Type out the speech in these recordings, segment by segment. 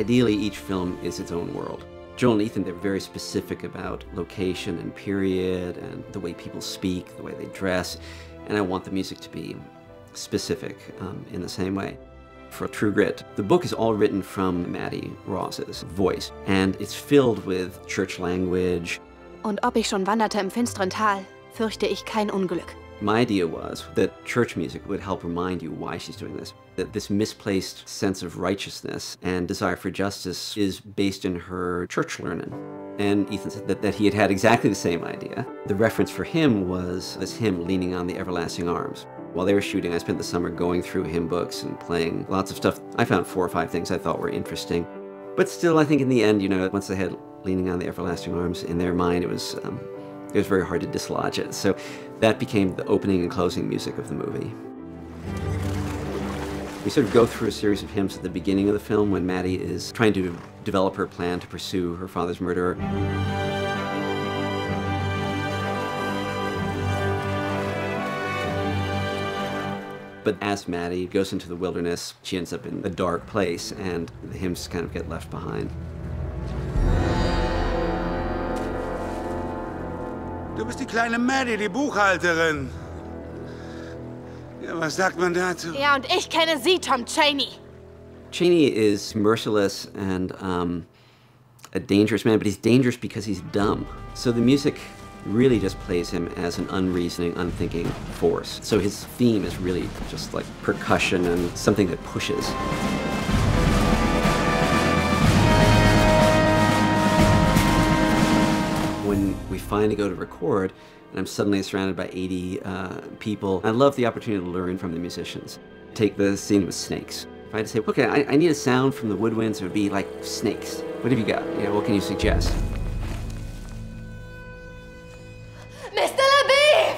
Ideally, each film is its own world. Joel and Ethan, they're very specific about location and period and the way people speak, the way they dress, and I want the music to be specific in the same way. For True Grit, the book is all written from Maddie Ross's voice, and it's filled with church language. Und ob ich schon wanderte im finsteren Tal, fürchte ich kein Unglück. My idea was that church music would help remind you why she's doing this. That this misplaced sense of righteousness and desire for justice is based in her church learning. And Ethan said that he had had exactly the same idea. The reference for him was this hymn, Leaning on the Everlasting Arms. While they were shooting, I spent the summer going through hymn books and playing lots of stuff. I found 4 or 5 things I thought were interesting. But still, I think in the end, you know, once they had Leaning on the Everlasting Arms in their mind, it was very hard to dislodge it. So that became the opening and closing music of the movie. We sort of go through a series of hymns at the beginning of the film when Maddie is trying to develop her plan to pursue her father's murderer. But as Maddie goes into the wilderness, she ends up in a dark place, and the hymns kind of get left behind. Du bist die kleine Maddie, die Buchhalterin. Ja, was sagt man dazu? Ja, und ich kenne Sie, Tom Chaney. Chaney is merciless and a dangerous man, but he's dangerous because he's dumb. So the music really just plays him as an unreasoning, unthinking force. So his theme is really just like percussion and something that pushes. When we finally go to record, and I'm suddenly surrounded by 80 people, I love the opportunity to learn from the musicians. Take the scene with snakes. If I had to say, okay, I need a sound from the woodwinds, it would be like snakes. What have you got? You know, what can you suggest? Mr. LaBeef!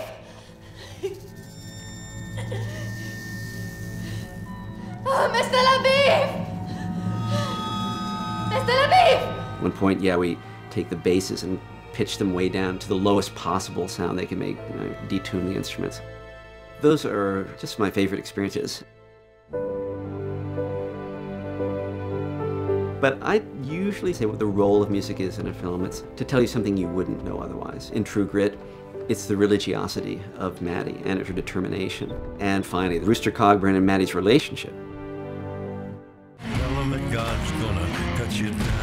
Oh, Mr. LaBeef! Mr. LaBeef! At one point, yeah, we take the basses and pitch them way down to the lowest possible sound they can make, you know, detune the instruments. Those are just my favorite experiences. But I usually say what the role of music is in a film. It's to tell you something you wouldn't know otherwise. In True Grit, it's the religiosity of Maddie and her determination. And finally, Rooster Cogburn and Maddie's relationship. Tell him that God's gonna cut you down.